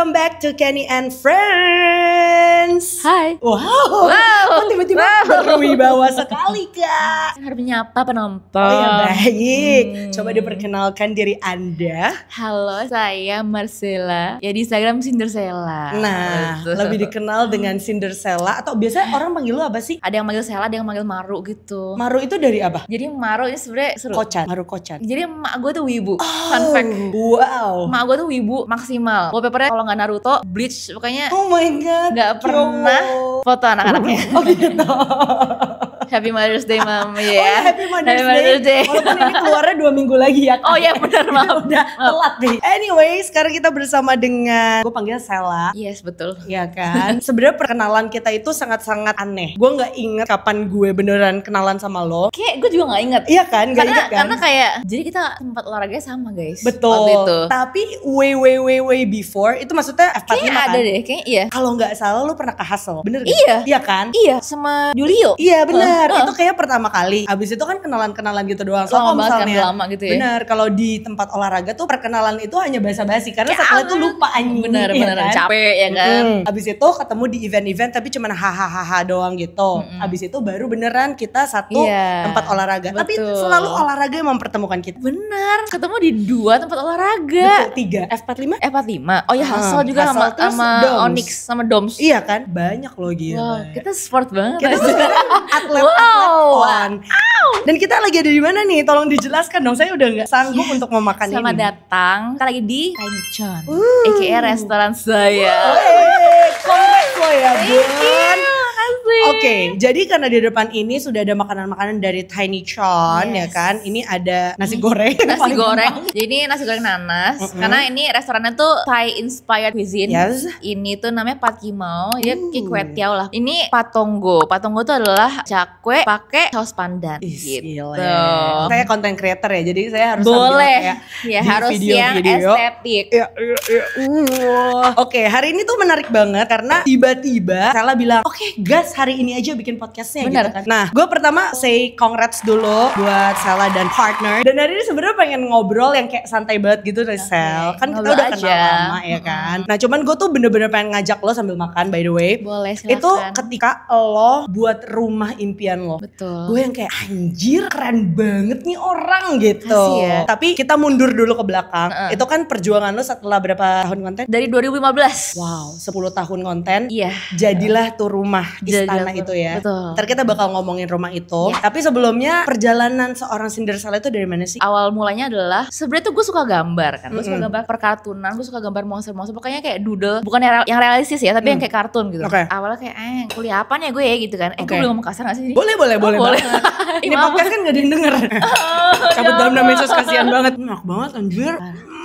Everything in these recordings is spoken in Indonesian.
welcome back to Kenny and Friends. Hai. Wow. Kok tiba-tiba berwibawa sekali, Kak. Harus menyapa penonton. Oh ya, baik. Coba diperkenalkan diri Anda. Halo, saya Marcella. Ya di Instagram Cinderella. Nah, Betul. lebih dikenal dengan Cinderella atau biasanya orang panggil lu apa sih? Ada yang manggil Sella, ada yang manggil Maru gitu. Maru itu dari apa? Jadi Maru ini sebenarnya seru. Kocan, Maru Kocan. Jadi emak gue tuh wibu. Fun fact. Wow. Emak gue tuh wibu maksimal. Wallpapernya kalau nggak Naruto, Bleach, pokoknya Oh my god. nggak pernah foto anak-anaknya. Oh gitu. Happy Mother's Day, Mom. Oh Ya. ya, Happy Mother's Day. Walaupun ini keluarnya 2 minggu lagi ya, Kak. Oh ya benar, maaf. Udah telat nih. Anyway, sekarang kita bersama dengan, gue panggil Sella. Yes, betul. Iya kan. Sebenarnya perkenalan kita itu sangat-sangat aneh. Gue nggak inget kapan gue beneran kenalan sama lo. Kayak gue juga nggak inget. Iya kan, nggak inget kan? Karena kayak jadi kita tempat olahraganya sama, guys. Betul. Waktu itu. Tapi way before itu maksudnya F45 Kayaknya kan? ada deh, kayaknya iya. Kalau nggak salah lo pernah ke Hustle, bener gak? Iya. Iya kan? Iya, sama Julio. Iya benar, itu kayak pertama kali. Abis itu kan kenalan-kenalan gitu doang. So kalau Lama banget kan, misalnya, lama gitu ya. benar, kalau di tempat olahraga tuh perkenalan itu hanya basa-basi karena setelah itu lupa anjing. Bener, kan? capek ya kan. Abis itu ketemu di event-event tapi cuman hahaha doang gitu. Abis itu baru beneran kita satu Iya, tempat olahraga. Tapi betul. selalu olahraga yang mempertemukan kita. Bener, ketemu di 2 tempat olahraga. Betul, 3 F45. F45. Oh ya, Hustle juga Hustle, terus sama Doms. Onyx sama Doms. Iya kan? Banyak loh gila. Wow, kita sport banget. Kita tuh atlet Wow. on. Dan kita lagi ada di mana nih? Tolong dijelaskan dong. Saya udah nggak sanggup untuk memakan ini. Selamat datang. Kita lagi di Tiny Chon, aka restoran saya. Congrats lo ya, Bun. Asik. Oke, jadi karena di depan ini sudah ada makanan-makanan dari Tiny Chon, ya Yes. kan? Ini ada nasi goreng. Nasi Paling goreng. gampang. Jadi ini nasi goreng nanas. Karena ini restorannya tuh Thai inspired cuisine. Yes. Ini tuh namanya Pat Kimao. Dia kayak kue tiao lah. Ini patonggo. Patonggo tuh adalah cakwe pakai saus pandan. Ih, Gitu. gila. Saya content creator ya, jadi saya harus Boleh. sambil kayak Ya di harus yang video-video. estetik. Ya. Oke, hari ini tuh menarik banget karena tiba-tiba Sella bilang, oke gas hari ini aja bikin podcastnya Bener. gitu kan. Nah, gue pertama say congrats dulu buat Sella dan partner. Dan hari ini sebenarnya pengen ngobrol yang kayak santai banget gitu dari Sel. Kan kita ngobrol udah kenal aja. lama ya kan. Nah, cuman gue tuh bener-bener pengen ngajak lo sambil makan by the way. Boleh, silakan. Itu ketika lo buat rumah impian lo. Betul. Gue yang kayak anjir keren banget nih orang gitu. Makasih ya. Tapi kita mundur dulu ke belakang. Itu kan perjuangan lo setelah berapa tahun konten? Dari 2015. Wow, 10 tahun konten. Iya. Jadilah tuh rumah istana Jadilah itu ya. betul. Ntar kita bakal ngomongin rumah itu. Iya. Tapi sebelumnya perjalanan seorang Cinderella itu dari mana sih? Awal mulanya adalah sebenarnya tuh gue suka gambar kan. Gue suka gambar perkartunan, gue suka gambar monster-monster. Pokoknya kayak doodle, bukan yang realistis ya, tapi yang kayak kartun gitu. Oke. Awalnya kayak kuliah apa nih gue ya gitu kan. Gue Oke. boleh ngomong kasar gak sih? Boleh boleh. banget. Ini Maaf. podcast kan gak ada yang denger. Cabut dalam nama Yesus, kasihan banget. Enak banget anjir.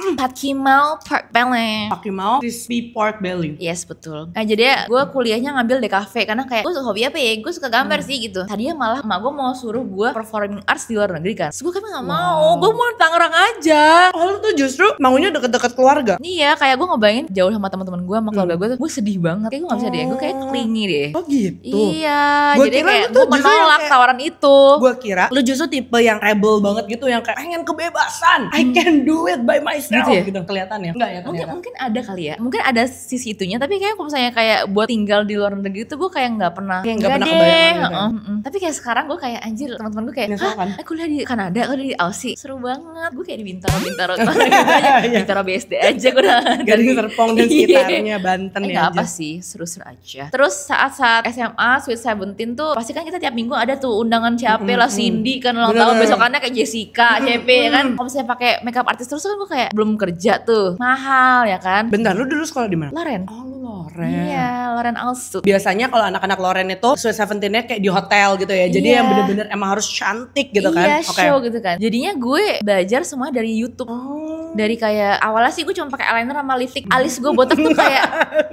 Pat Kimao Pork Belly. Pakai mau crispy pork belly. Yes, betul. Nah jadi ya gue kuliahnya ngambil DKV karena kayak gue hobi apa ya, gue suka gambar sih gitu. Tadinya malah emak gue mau suruh gue performing arts di luar negeri kan. Terus gue kan gak mau, gue mau di Tangerang aja. Oh lu tuh justru maunya deket-deket keluarga? Iya, kayak gue ngebayangin jauh sama teman-teman gue, sama keluarga gue tuh, gue sedih banget. Kayak gue gak bisa deh, gue kayak clingy deh. Oh gitu. Iya, Gua jadi kira kayak lu tuh gue justru yang menolak kayak- tawaran itu. Gue kira lu justru tipe yang rebel banget gitu, yang kayak pengen kebebasan. I can do it by myself Gitu ya? Kelihatan ya? Enggak ya ternyata. Mungkin ada kali ya, mungkin ada sisi itunya. Tapi kayak kalau misalnya kayak buat tinggal di luar negeri itu gue kayak nggak pernah, Kayak nggak pernah deh. kebayang gitu ya? Tapi kayak sekarang gue kayak anjir, teman-teman gue kayak, Misalkan? kuliah di Kanada, kuliah di Aussie, seru banget. Gue kayak di Bintaro Iya. Bintaro BSD aja gue udah. Gading Serpong dan Iya. sekitarnya, Banten ya Nggak aja. apa sih, seru-seru aja. Terus saat-saat SMA Sweet Seventeen tuh pasti kan kita tiap minggu ada tuh undangan CP lah, Cindy kan ulang tahun, Bener. besokannya kayak Jessica, CP ya kan. Kalau misalnya pakai makeup artist terus kan gue kayak belum kerja tuh, mahal ya kan. Bentar, lu dulu sekolah di mana? Loren. Oh lu Loren. Iya, Loren Alsut. Biasanya kalau anak-anak Loren itu Sweet Seventeen-nya kayak di hotel gitu ya. Jadi Iya. yang bener-bener emang harus cantik gitu kan. Iya, Oke. show gitu kan. Jadinya gue belajar semua dari YouTube. Oh. Dari kayak awalnya sih gue cuma pakai eyeliner sama lipstick. Alis gue botak tuh kayak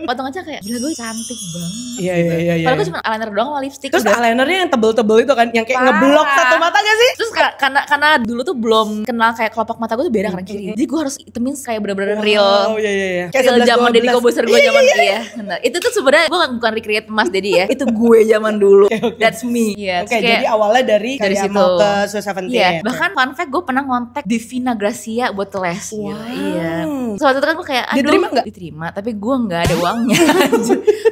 potong aja kayak gila gue cantik banget. Iya. Padahal gue cuma eyeliner doang sama lipstick. Terus udah. eyelinernya yang tebel-tebel itu kan, yang kayak Parah. ngeblok satu mata gak sih? Terus karena dulu tuh belum kenal kayak kelopak mata gue tuh beda kanan kiri. Jadi gue harus hitemin kayak bener-bener real. Oh iya. Real zaman Deddy Kobuser gue zaman Iya, benar. Itu tuh sebenarnya gue bukan recreate Mas Dedi ya. Itu gue zaman dulu. That's me. Iya. Oke, jadi awalnya dari situ mau ke Sweet Seventeen. Iya. Bahkan fun fact gue pernah ngontak Divina Gracia buat les. Wow. Iya. Soalnya itu kan gue kayak, aduh, diterima nggak? Diterima, tapi gue nggak ada uangnya.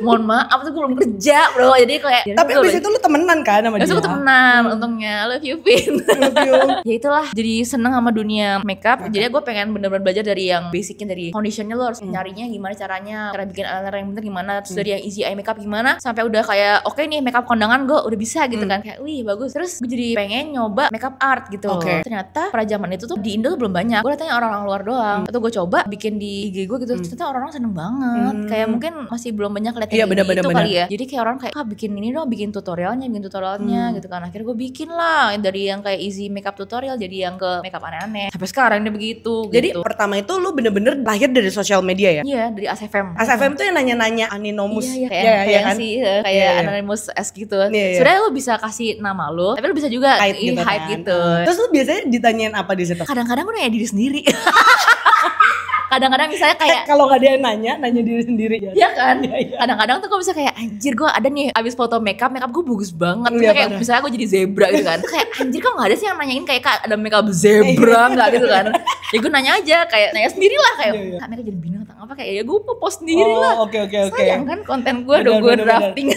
Mohon maaf, tuh gue belum kerja bro. Jadi kayak. Tapi abis itu lu temenan kan sama dia? Abis itu temenan, untungnya. Love you, Vin. Love you. Ya itulah, jadi seneng sama dunia makeup. Jadi gue pengen bener-bener belajar dari yang basicnya, dari foundationnya lo harus nyarinya gimana caranya, cara bikin eyeliner yang bener gimana, terus dari yang easy eye makeup gimana, sampai udah kayak oke nih makeup kondangan gue udah bisa gitu kan, kayak wih bagus. Terus gue jadi pengen nyoba makeup art gitu. Ternyata pada zaman itu tuh di Indo tuh belum banyak. Gue tanya orang-orang luar doang. Atau gue coba bikin di IG gue gitu. Ternyata orang-orang seneng banget. Kayak mungkin masih belum banyak lihat yang itu kali ya. Jadi kayak orang kayak bikin ini dong, bikin tutorialnya gitu kan. Akhirnya gue bikin lah dari yang kayak easy makeup tutorial jadi yang ke makeup aneh-aneh. Sampai sekarang dia begitu. Jadi gitu. pertama itu lu bener-bener lahir dari sosial media ya? Iya, dari ASFM. ASFM tuh yang nanya-nanya Anonymous. Iya, kayak kan? Kayak Anonymous S gitu. Sebenarnya lu bisa kasih nama lu, tapi lu bisa juga hide gitu. Terus lu biasanya ditanyain apa di situ? Kadang-kadang gue nanya diri sendiri. Kadang-kadang misalnya kayak kalau gak ada yang nanya diri sendiri ya. Iya kan? Kadang-kadang tuh gue bisa kayak anjir gue ada nih abis foto makeup gue bagus banget. Kayak misalnya gue jadi zebra gitu kan. Kayak anjir kok gak ada sih yang nanyain kayak Kak ada makeup zebra gak gitu kan. Ya gue nanya aja kayak nanya sendiri lah kayak Kak makeup jadi binatang apa, kayak ya gue post sendiri lah. Oke. Sayang kan konten gue udah gue drafting.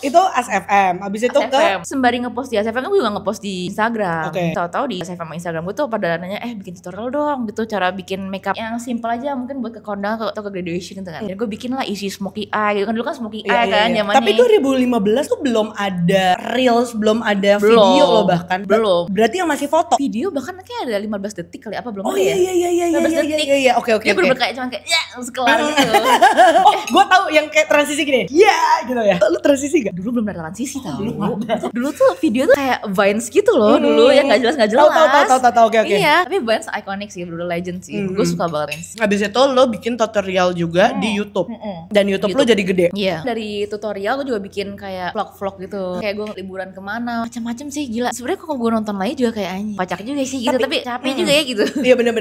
Itu ASFM. Abis itu ASFM. Sembari ngepost di ASFM gue juga ngepost di Instagram. Tahu-tahu di ASFM sama Instagram gue tuh pada nanya bikin tutorial dong gitu, cara bikin makeup yang simple aja mungkin buat ke kondangan atau ke graduation gitu kan. Dan gue bikin lah isi smoky eye gitu kan, dulu kan smoky eye kan zamannya. Tapi 2015 tuh belum ada reels, belum ada video loh bahkan. Belum. Berarti yang masih foto. Video bahkan kayak ada 15 detik kali apa belum ada ya? Iya. 15 detik. Iya. Oke. Dia bener-bener kayak cuman kayak sekelar gitu. Gue tahu yang kayak transisi gini. Gitu ya. Lu transisi gak? Dulu belum ada transisi tau. Dulu tuh video tuh kayak Vines gitu loh dulu yang gak jelas. Tahu. Oke. Iya, tapi Vines iconic sih, dulu legend sih. Gue suka banget Vines. Habis itu lo bikin tutorial juga di YouTube. Dan YouTube lo jadi gede. Iya. Dari tutorial gue juga bikin kayak vlog-vlog gitu. Kayak gue liburan kemana, macam-macam sih, gila. Sebenarnya kalau gue nonton lagi juga kayak anjing. Kocak juga sih gitu, tapi capek juga ya gitu. Iya bener.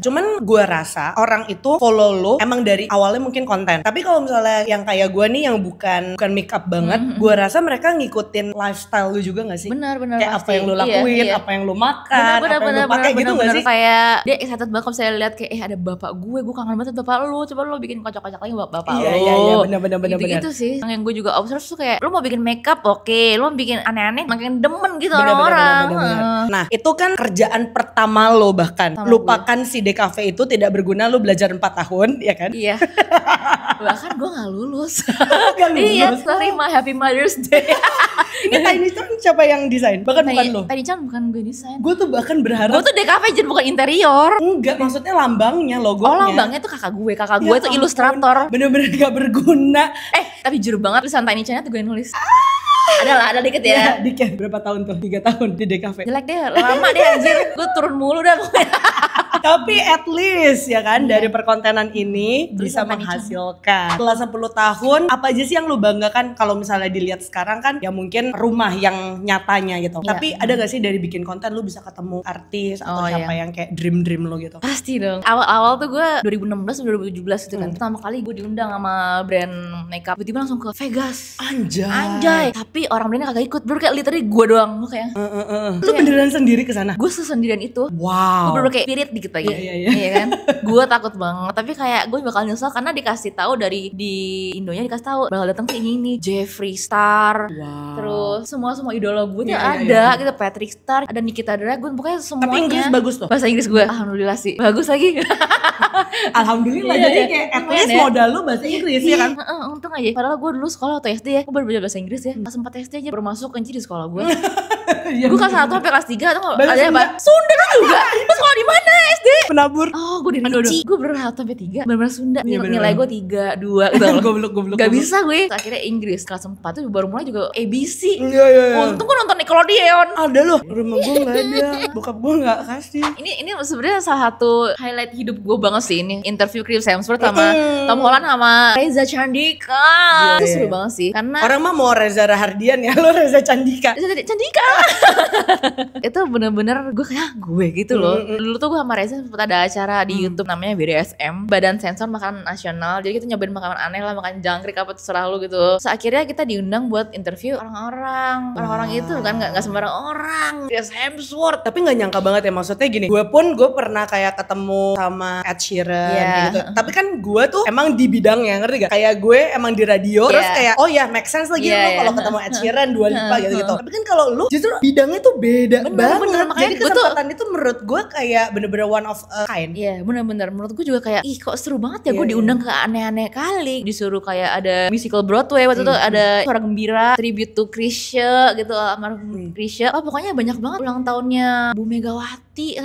Cuman gue rasa orang itu follow lo emang dari awalnya mungkin konten. Tapi kalau misalnya yang kayak gue nih yang bukan makeup banget, gue rasa mereka ngikutin lifestyle lu juga gak sih? Bener. Kayak apa yang lu lakuin, apa yang lu makan, apa yang lu pakai gitu gak sih? Kayak dia excited banget kalau saya lihat kayak ada bapak gue kangen banget bapak lu, coba lu bikin kocak-kocak lagi bapak lu. Iya bener. Gitu sih. Yang gue juga observe tuh kayak lu mau bikin makeup oke, lu mau bikin aneh-aneh makin demen gitu orang-orang. Nah itu kan kerjaan pertama lo bahkan. Lupakan si DKV itu tidak berguna, lu belajar 4 tahun ya kan? Iya. Bahkan gue gak lulus. Iya, terima Happy Mother's Day. Ini Tiny Chan siapa yang desain? Bahkan bukan lo. Tiny Chan bukan gue desain. Gue tuh bahkan berharap. Gue tuh DKV jadi bukan interior. Enggak, maksudnya lambangnya, logonya. Oh lambangnya tuh kakak gue tuh ilustrator. Bener-bener gak berguna. Tapi jujur banget tulisan Tiny Chan tuh gue nulis. Ada dikit ya. Dikit. Berapa tahun tuh? 3 tahun di DKV. Jelek deh, lama deh anjir. Gue turun mulu dah. Tapi at least ya kan dari perkontenan ini bisa menghasilkan. Setelah 10 tahun apa aja sih yang lu banggakan kalau misalnya dilihat sekarang kan ya mungkin rumah yang nyatanya gitu. Tapi ada gak sih dari bikin konten lu bisa ketemu artis atau siapa yang kayak dream lo gitu? Pasti dong. Awal-awal tuh gue 2016 2017 gitu kan. Pertama kali gue diundang sama brand makeup. Tiba-tiba langsung ke Vegas. Anjay. Tapi orang brandnya kagak ikut. Baru kayak literally gue doang. Lu kayak lu beneran sendiri kesana? Gue sendirian itu. Wow. Gue bener kayak spirit dikit lagi. Iya kan. Gue takut banget. Tapi kayak gue bakal nyesel karena dikasih tahu dari di Indonya dikasih tahu bakal datang ke ini Jeffree Star. Terus semua idola gue tuh ada gitu, Patrick Star, ada Nikita Dragun, pokoknya semuanya. Tapi Inggris bagus tuh. Bahasa Inggris gue alhamdulillah sih. Bagus lagi. Alhamdulillah. Jadi kayak at least modal lu bahasa Inggris ya kan. Untung aja. Padahal gue dulu sekolah waktu SD ya, gue baru belajar bahasa Inggris ya. Pas 4 SD aja baru masuk kunci di sekolah gue. Gue kelas 1 sampai kelas 3 tuh ada apa? Sunda juga. Lu sekolah di mana SD? Penabur. Oh, gue di Ricci. Gue bener sampai 3 bener-bener Sunda. Nilai gue 3, 2 gitu. Goblok. Gak bisa gue. Akhirnya Inggris kelas 4 tuh baru mulai juga ABC. Iya. Untung gue nonton Nickelodeon. Ada loh. Rumah gue gak ada. Bokap gue gak kasih. Ini sebenarnya salah satu highlight hidup gue banget sih ini. Interview Chris Hemsworth sama Tom Holland sama Reza Candika. Itu seru banget sih. Karena orang mah mau Reza Rahardian ya, lo Reza Candika. Candika. Itu bener-bener gue kayak gue gitu loh. Dulu tuh gue sama Reza sempat ada acara di YouTube namanya BDSM, Badan Sensor Makanan Nasional. Jadi kita nyobain makanan aneh lah, makan jangkrik apa terserah lu gitu. So, akhirnya kita diundang buat interview orang-orang itu kan, nggak sembarang orang. Chris Hemsworth. Tapi nggak nyangka banget ya, maksudnya gini, gue pernah kayak ketemu sama Ed Sheeran gitu. Tapi kan gue tuh emang di bidangnya, ngerti gak? Kayak gue emang di radio, terus kayak oh ya make sense lagi lu kalau ketemu Ed Sheeran, Dua Lipa gitu. Tapi kan kalau lu justru bidangnya tuh beda banget. Jadi kesempatan itu menurut gue kayak bener-bener one of a kind. Iya bener-bener, menurut gue juga kayak ih kok seru banget ya, gue diundang ke aneh-aneh kali. Disuruh kayak ada musical Broadway waktu itu, ada Suara Gembira, tribute to Chrisye gitu, almarhum Chrisye. Oh pokoknya banyak banget ulang tahunnya Bu Megawati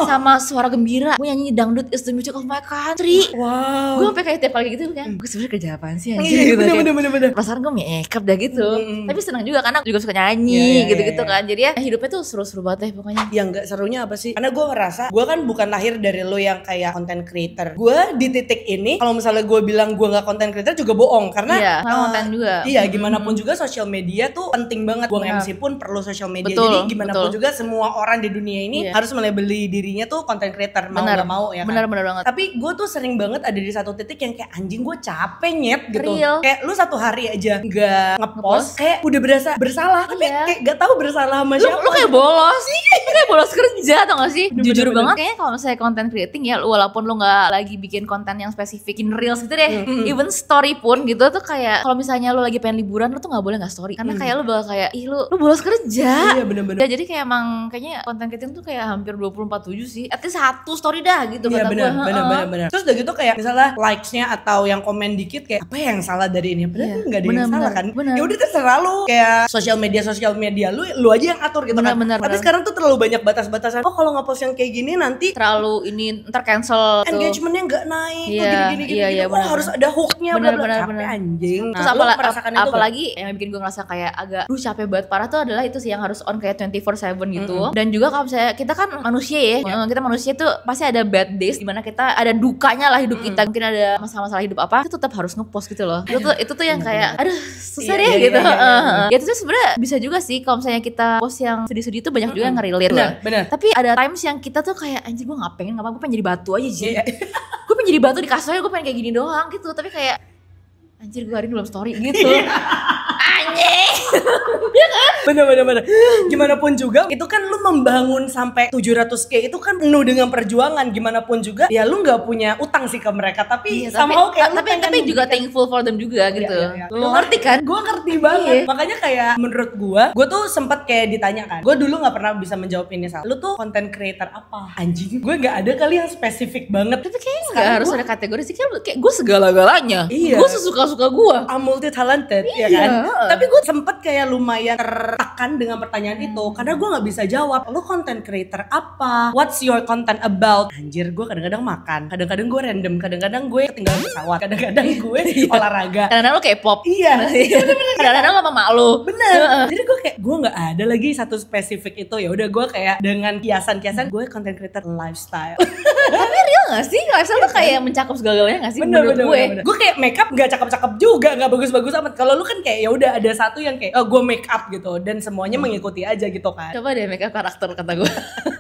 sama Suara Gembira. Gue nyanyi Dangdut is the music of my country. Gue sampai kayak tiap kali gitu kan, gue sebenarnya kerja apaan sih anjir gitu. Bener. Perasaan gue make up dah gitu. Tapi senang juga karena juga suka nyanyi gitu-gitu kan. Jadi ya hidupnya tuh seru-seru banget deh pokoknya. Yang gak serunya apa sih? Karena gue ngerasa gue kan bukan lahir dari lo yang kayak content creator. Gue di titik ini kalau misalnya gue bilang gue gak content creator juga bohong. Karena konten juga. Iya gimana pun juga sosial media tuh penting banget. Gue MC pun perlu sosial media. Jadi gimana pun juga semua orang di dunia ini harus melabeli dirinya tuh content creator. Mau gak mau ya kan? Bener banget. Tapi gue tuh sering banget ada di satu titik yang kayak anjing gue capek nyet gitu. Real. Kayak lu satu hari aja gak ngepost kayak udah berasa bersalah. Tapi kayak gak tahu bersalah sama siapa. Lu kayak bolos. Lu kayak bolos kerja tau gak sih? Jujur banget kayaknya kalau misalnya content creating ya, walaupun lu gak lagi bikin konten yang spesifikin reels gitu deh, even story pun gitu tuh kayak kalau misalnya lu lagi pengen liburan, lu tuh gak boleh gak story. Karena kayak lu bakal kayak ih lu bolos kerja. Iya bener-bener. Ya, jadi kayak emang kayaknya content creating tuh kayak hampir 24/7 sih. At least satu story dah gitu kata gue. Bener. Terus udah gitu kayak misalnya likes-nya atau yang komen dikit kayak apa yang salah dari ini? Padahal nggak ada yang salah kan? Ya udah terserah lu, kayak sosial media lu aja yang atur gitu kan. Tapi sekarang tuh terlalu banyak batas-batasan. Oh kalau nge-post yang kayak gini nanti terlalu ini ntar cancel tuh. Engagementnya nggak naik. Gini. Oh harus ada hooknya. Bener. Capek anjing. Terus apalagi yang bikin gue ngerasa kayak agak capek banget parah tuh adalah itu sih yang harus on kayak 24/7 gitu. Dan juga kalau misalnya kita kan manusia ya, kita manusia tuh pasti ada bad days dimana kita ada dukanya lah hidup kita, mungkin ada masalah hidup apa, itu tetap harus ngepost gitu loh. Itu tuh yang kayak aduh susah deh gitu. Ya itu tuh sebenarnya bisa juga sih kalau misalnya kita post yang sedih-sedih itu banyak juga yang nge-relate lah. Tapi ada times yang kita tuh kayak anjir gue gak pengen gue pengen jadi batu aja sih. Gue pengen jadi batu di kasurnya, gue pengen kayak gini doang gitu. Tapi kayak anjir gue hari ini belum story gitu. Anjing. Ya kan? Bener. Gimana pun juga itu kan lu membangun sampai 700k itu kan penuh dengan perjuangan. Gimana pun juga ya lu gak punya utang sih ke mereka. Tapi somehow kayak tapi juga thankful for them juga gitu. Lu ngerti kan? Gue ngerti banget. Makanya kayak menurut gue tuh sempet kayak ditanya kan, gue dulu gak pernah bisa menjawab ini. Lu tuh content creator apa? Anjing, gue gak ada kali yang spesifik banget. Tapi kayaknya gak harus ada kategori sih. Kayak gue segala-galanya. Gue sesuka-suka gue. I'm multi talented ya kan. Tapi gue sempet kayak lumayan tertekan dengan pertanyaan itu karena gue nggak bisa jawab. Lu content creator apa? What's your content about? Anjir, gue kadang-kadang makan, kadang-kadang gue random, kadang-kadang gue ketinggalan pesawat, kadang-kadang gue olahraga, kadang-kadang lu K-pop. Iya. Kadang-kadang lu sama mak lu. Bener. Jadi gue kayak gue nggak ada lagi satu spesifik itu. Ya udah gue kayak dengan kiasan-kiasan gue content creator lifestyle. Tapi real gak sih? Lifestyle tuh kayak mencakup segala-galanya gak sih? Bener. Gue kayak makeup gak cakep-cakep juga, gak bagus-bagus amat. Kalau lu kan kayak ya udah ada satu yang kayak gue make up gitu dan semuanya mengikuti aja gitu kan. Coba deh make up karakter kata gue.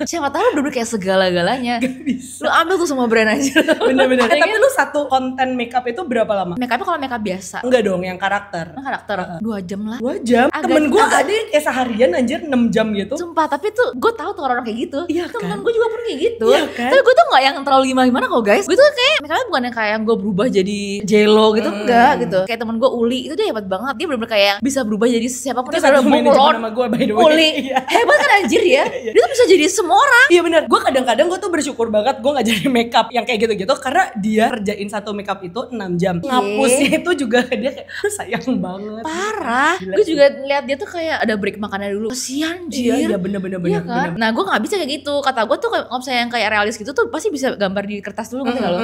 Siapa tahu dulu kayak segala-galanya. Gak bisa. Lu ambil tuh semua brand aja. Bener. Tapi lu satu konten make up itu berapa lama? Make upnya kalau make up biasa. Enggak dong, yang karakter. 2 jam lah. 2 jam? Temen gue ada yang kayak seharian anjir 6 jam gitu. Sumpah, tapi tuh gue tahu tuh orang kayak gitu. Iya kan? Temen gue juga pun kayak gitu. Iya kan? Tapi gue tuh gak yang terlalu gimana kok guys. Gue tuh kayak make upnya bukan yang kayak gue berubah jadi J-Lo gitu. Enggak gitu. Kayak temen gue Uli itu dia hebat banget. Dia bener-bener kayak bisa berubah jadi siapapun. Itu satu manajemen nama gue by the way. Uli. Hebat kan anjir ya. Dia tuh bisa jadi semua orang. Iya bener. Gue kadang-kadang gue tuh bersyukur banget gue gak jadi make up yang kayak gitu-gitu. Karena dia kerjain satu make up itu 6 jam. Ngapusnya itu juga dia kayak sayang banget. Parah. Gue juga lihat dia tuh kayak ada break makannya dulu. Kasian jir. Iya bener. Iya kan? Nah gue gak bisa kayak gitu. Kata gue tuh kalau misalnya yang kayak realis gitu tuh pasti bisa gambar di kertas dulu ngerti gak lo?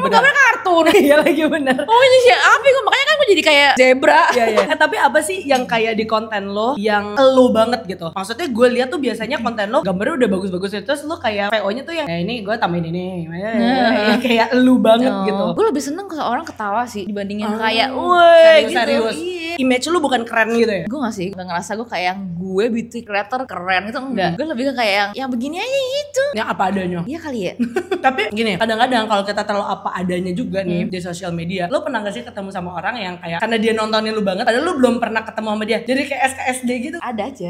Gambar kartun. Iya lagi bener. Oh ini sih apa gue, makanya kan gue jadi kayak zebra. Iya. Tapi apa sih yang kayak di konten lo yang lo banget gitu? Maksudnya gue lihat tuh biasanya konten lo gambarnya udah bagus-bagus, terus lo kayak VO-nya tuh yang ini gue tambahin ini, kayak lo banget gitu. Gue lebih seneng kalau orang ketawa sih dibandingin kayak woi gitu. Serius. Iya. Image lo bukan keren gitu ya? Gue gak sih, gak ngerasa gue kayak yang gue beauty creator keren gitu, enggak. Gue lebih ke kayak yang begini aja gitu. Yang apa adanya. Iya kali ya. Tapi gini, kadang-kadang kalau kita terlalu apa adanya juga nih di sosial media, lo pernah gak sih ketemu sama orang yang kayak karena dia nontonin lo banget, padahal lo belum pernah ketemu sama dia, jadi kayak SKSD gitu? Ada aja.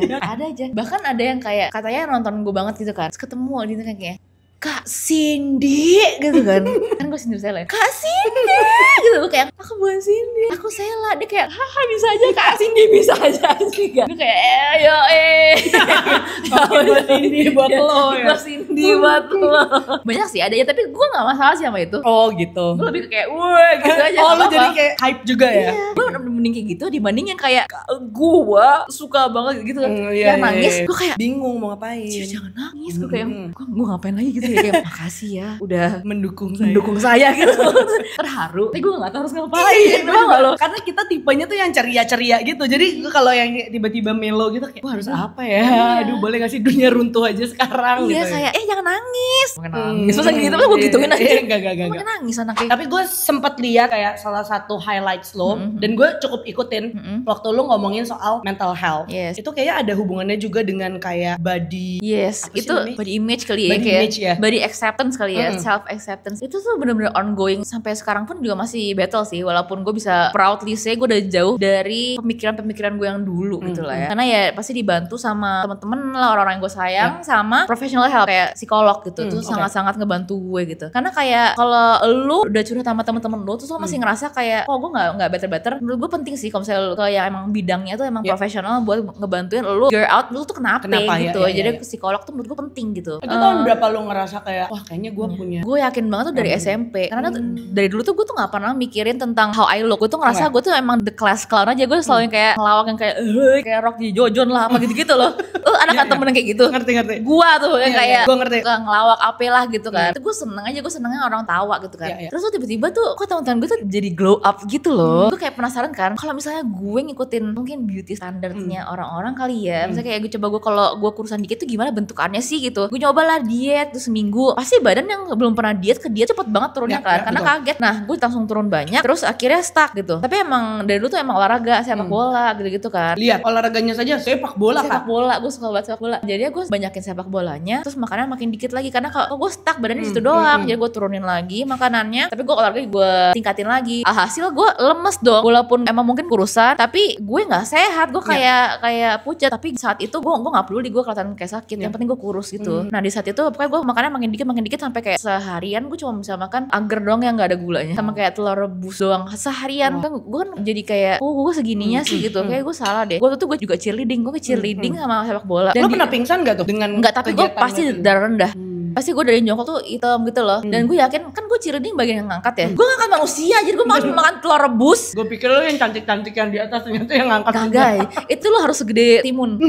Bahkan ada yang kayak katanya nonton gue banget gitu kan, terus ketemu di kayak Kak Cindy gitu kan. Kan gue Cindy Sela, Kak Cindy gitu. Gue kayak, aku bukan Cindy, aku Sela. Dia kayak, haha bisa aja Kak Cindy, bisa aja sih kan. Gue kayak, ayo buat Cindy buat lo ya. Buat Cindy buat lo. Banyak sih adanya, tapi gue gak masalah sih sama itu. Oh gitu. Gue lebih kayak, wah gitu aja. Oh lo jadi kayak hype juga ya? Iya, gue mending kayak gitu dibanding yang kayak gue suka banget gitu. Yang nangis, gue kayak bingung mau ngapain. Jangan nangis, gue kayak gue ngapain lagi gitu ya, kayak makasih ya udah mendukung saya gitu. Terharu, tapi gue gak tahu harus ngapain. Karena kita tipenya tuh yang ceria-ceria gitu. Jadi gue kalau yang tiba-tiba melo gitu kayak, gue harus apa ya? Aduh boleh gak sih dunia runtuh aja sekarang iya, gitu. kayak jangan nangis. Makin nangis. Terus gitu gue gituin aja. Enggak. Makin nangis anaknya. Tapi gue sempet lihat kayak salah satu highlights lo dan gue cukup ikutin waktu lo ngomongin soal mental health. Yes. Itu kayaknya ada hubungannya juga dengan kayak body. Yes, itu body image kali ya. Body image ya. Body acceptance kali ya, self acceptance. Itu tuh bener-bener ongoing sampai sekarang pun juga masih battle sih. Walaupun gue bisa proudly say gue udah jauh dari pemikiran-pemikiran gue yang dulu gitu lah ya. Karena ya pasti dibantu sama temen-temen lah, orang-orang yang gue sayang, sama professional help kayak psikolog gitu. Tuh sangat-sangat ngebantu gue gitu. Karena kayak kalau lu udah curhat sama temen-temen lu tuh masih ngerasa kayak gue nggak better. Menurut gue penting sih kalau misalnya lu yang emang bidangnya tuh emang profesional buat ngebantuin lu figure out lu tuh kenapa gitu. Jadi psikolog tuh menurut gue penting gitu. Itu tahun berapa lu ngerasa kayak wah kayaknya gue punya? Gue yakin banget tuh dari SMP. Karena dari dulu tuh gue tuh gak pernah mikirin tentang how I look. Gue tuh ngerasa gue tuh emang the class clown aja. Gue selalu yang kayak ngelawak yang kayak rock di Jojon lah apa gitu-gitu loh. Anak temen yang kayak gitu. Ngerti. Gue tuh yang kayak gue ngerti. Ngelawak apa lah gitu kan. Gue senengnya orang tawa gitu kan. Terus tuh tiba-tiba tuh kok teman-teman gue tuh jadi glow up gitu loh. Gue kayak penasaran kan kalau misalnya gue ngikutin mungkin beauty standardsnya orang-orang kali ya. Misalnya kayak gue coba kalau gue kurusan dikit tuh gimana bentukannya sih gitu. Gue nyobalah diet tuh seminggu. Pasti badan yang belum pernah diet ke diet cepet banget turunnya kan. Karena kaget. Nah gue langsung turun banyak. Terus akhirnya stuck gitu. Tapi emang dari dulu tuh emang olahraga, sepak bola gitu-gitu kan. Lihat olahraganya saja sepak bola kan. Sepak bola, gue suka banget sepak bola. Jadi gue banyakin sepak bolanya. Terus makannya makin dikit lagi. Karena kalau gue stuck badannya di situ doang. Jadi gue turunin lagi makanannya. Tapi gue olahraga gue tingkatin lagi. Alhasil gue lemes dong. Walaupun emang mungkin kurusan. Tapi gue gak sehat. Gue kayak pucat. Tapi saat itu gue gak peduli gue kelihatan kayak sakit. Yang penting gue kurus gitu. Nah di saat itu pokoknya gue makannya makin dikit sampai kayak seharian gue cuma bisa makan agar doang yang gak ada gulanya. Sama kayak telur rebus doang seharian. Kan gue kan jadi kayak gue segininya sih gitu. Kayak gue salah deh. Gue tuh gue juga cheerleading. Gue cheerleading sama sepak bola. Lo pernah pingsan gak tuh dengan enggak, tapi gue pasti darah rendah. Pasti gue dari jongkok tuh hitam gitu loh. Dan gue yakin kan gue cheerleading bagian yang ngangkat ya. Gue ngangkat manusia, jadi gue makan telur rebus. Gue pikir lo yang cantik-cantik yang di atas, ternyata yang ngangkat. Kagak, itu lo harus segede timun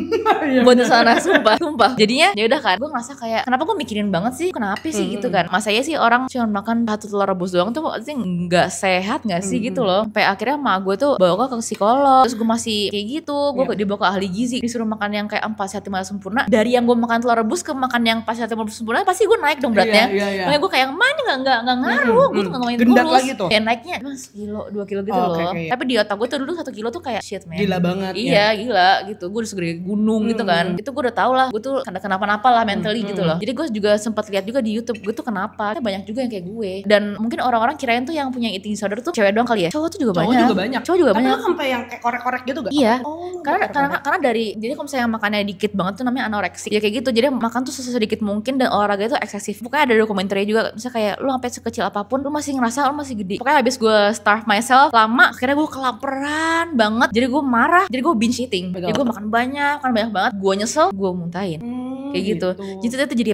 buat di sana, sumpah. Jadinya ya udah kan, gue ngerasa kayak kenapa gue mikirin banget sih, kenapa sih gitu kan. Masanya sih orang cuma makan satu telur rebus doang tuh pasti nggak sehat nggak sih gitu loh. Sampai akhirnya emak gue tuh bawa ke psikolog. Terus gue masih kayak gitu, gue dibawa ke ahli gizi, disuruh makan yang kayak 4 sehat 5 sempurna. Dari yang gue makan telur rebus ke makan yang 4 sehat 5 sempurna pasti gue naik dong beratnya. Makanya gue kayak mana nggak ngaruh. Gue tuh nggak ngomongin gendut kurus. lagi tuh. Ya naiknya 1 kilo 2 kilo gitu loh. Tapi di otak gue tuh dulu 1 kilo tuh kayak shit man. Gila banget. Iya gila gitu. Gue udah segede gunung gitu kan. Itu gue udah tau lah. Gue tuh kenapa-napa lah mentally gitu loh. Jadi gue juga sempat lihat juga di YouTube. Gue tuh kenapa? Banyak juga yang kayak gue. Dan mungkin orang-orang kirain tuh yang punya eating disorder tuh cewek doang kali ya. Cowok tuh juga banyak. Cowok juga banyak. Tapi lo sampai yang kayak korek-korek gitu gak? Iya. Karena dari jadi kalau misalnya makannya dikit banget tuh namanya anoreksi. Ya kayak gitu. Jadi makan tuh sedikit mungkin dan olahraga itu eksesif. Pokoknya ada dokumenternya juga. Misalnya kayak lu sampai sekecil apapun lu masih ngerasa lu masih gede. Pokoknya habis gue starve myself lama, akhirnya gue kelaparan banget. Jadi gue marah. Jadi gue binge eating. Jadi gue makan banyak banget. Gue nyesel, gue muntahin. kayak gitu. Jadi itu jadi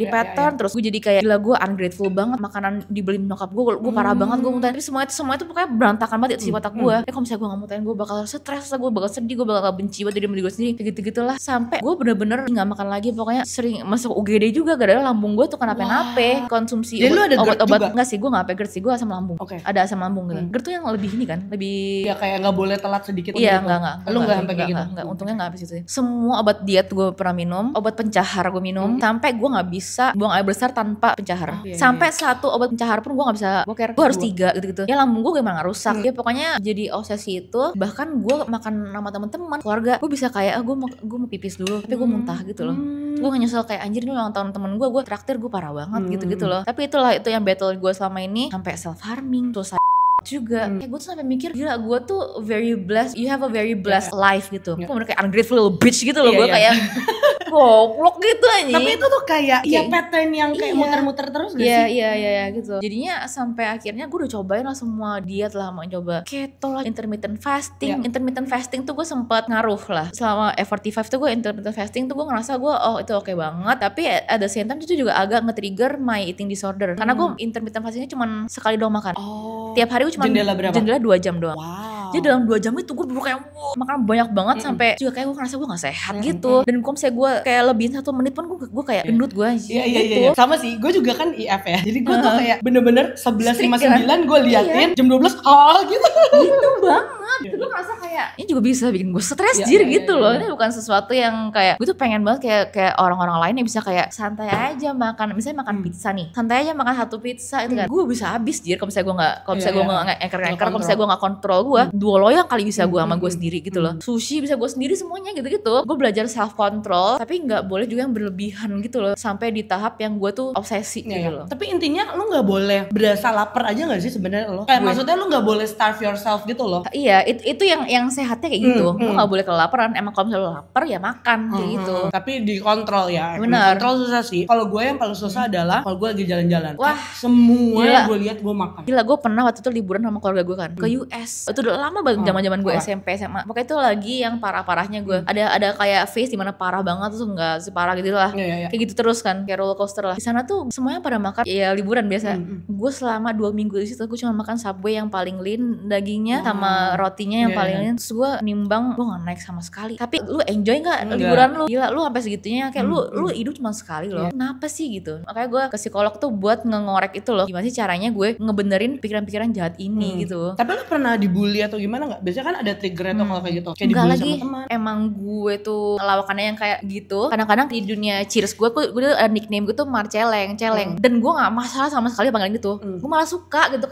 pattern, terus gue jadi kayak gila gue ungrateful banget, makanan dibeliin nyokap gue parah banget gue muntah. Tapi semua itu pokoknya berantakan banget di otak gue. Kalau misalnya gue nggak muntahin gue bakal stres, gue bakal sedih, gue bakal benci banget diri gue sendiri, kayak gitu-gitulah. Sampai gue bener-bener nggak makan lagi, pokoknya sering masuk UGD juga gara-gara lambung gue tuh kenapa-napa. Konsumsi obat enggak sih, gue nggak GERD sih, gue asam lambung. Ada asam lambung gitu. GERD tuh yang lebih ini kan, lebih ya kayak nggak boleh telat sedikit. Iya enggak. Lu nggak sampai kayak gitu? Enggak, untungnya nggak habis itu. Semua obat diet gue pernah minum, obat pencahar gue minum, sampai gue nggak bisa buang air besar tanpa pencahar. Sampai satu obat pencahar pun gue nggak bisa boker, gue harus 3 gitu-gitu. Ya lambung gue gimana nggak rusak. Ya pokoknya jadi obsesi itu. Bahkan gue makan sama teman-teman keluarga, gue bisa kayak gue mau pipis dulu, tapi gue muntah gitu loh. Gue gak nyesel kayak anjir ini ulang tahun temen gue traktir, gue parah banget gitu loh. Tapi itulah itu yang battle gue selama ini, sampai self harming terus juga. Kayak gue tuh sampai mikir gila, gue tuh very blessed, you have a very blessed life gitu. Gue bener kayak ungrateful little bitch gitu loh. Gue kayak goblok gitu aja. Tapi itu tuh kayak pattern yang kayak muter-muter terus gak sih? Iya gitu. Jadinya sampai akhirnya gue udah cobain lah semua diet lah, mau coba keto lah, intermittent fasting. Intermittent fasting tuh gue sempat ngaruh lah. Selama F45 tuh gue intermittent fasting tuh gue ngerasa gue itu oke banget. Tapi at the same time itu juga agak nge-trigger my eating disorder. Karena gue intermittent fastingnya cuma sekali doang makan. Tiap hari gue cuma jendela 2 jam doang. Jadi dalam 2 jam itu gue bener kayak makan banyak banget, sampai juga kayak gue ngerasa gue gak sehat gitu. Dan kalau misalnya gue kayak lebihin 1 menit pun gue kayak gendut gue gitu. Sama sih, gue juga kan IF ya. Jadi gue tuh kayak bener-bener 11.59 gue liatin, jam 12 gitu. Gitu banget. Gue ngerasa kayak ini juga bisa bikin gue stres gitu loh. Ini bukan sesuatu yang kayak gue tuh pengen banget kayak orang-orang lain yang bisa kayak santai aja makan, misalnya makan pizza nih, santai aja makan 1 pizza itu kan. Gue bisa habis kalau misalnya gue nggak, kalau misalnya gue nggak kontrol gue 2 loyang kali bisa gue sama gue sendiri gitu loh. Sushi bisa gue sendiri semuanya gitu-gitu. Gue belajar self control, tapi nggak boleh juga yang berlebihan gitu loh, sampai di tahap yang gue tuh obsesi gitu loh. Tapi intinya lu nggak boleh berasa lapar aja nggak sih sebenarnya lo? Kayak maksudnya lu nggak boleh starve yourself gitu loh. Iya, itu yang sehatnya kayak gitu. Lu nggak boleh kelaparan. Emang kalau misalnya lu lapar ya makan kayak gitu. Tapi dikontrol ya. Bener. Kontrol susah sih. Kalau gue yang paling susah adalah kalau gue lagi jalan-jalan. Wah, semua yang gue lihat gue makan. Gila, gue pernah waktu itu liburan sama keluarga gue kan ke US. Itu udah lama banget, zaman-zaman gue SMP SMA. Pokoknya itu lagi yang parah-parahnya gue. Ada kayak phase dimana parah banget tuh, nggak separah gitu lah. Kayak gitu terus kan, kayak roller coaster lah. Di sana tuh semuanya pada makan ya liburan biasa. Gue selama 2 minggu di situ gue cuma makan Subway yang paling lean dagingnya sama rotinya yang paling lean. Terus gue nimbang, gue nggak naik sama sekali. Tapi lu enjoy nggak liburan lu? Gila, lu sampai segitunya kayak lu hidup cuma sekali loh. Kenapa sih gitu? Makanya gue ke psikolog tuh buat ngorek itu loh. Gimana sih caranya gue ngebenerin pikiran-pikiran jahat ini gitu. Tapi lu pernah dibully atau gimana nggak? Biasanya kan ada trigger atau kalau kayak gitu. Kayak enggak dibully lagi. sama teman. Emang gue tuh lawakannya yang kayak gitu. Kadang-kadang di dunia cheers gue ada nickname gue tuh Marceleng. Dan gue nggak masalah sama sekali panggilin gitu. Gue malah suka gitu.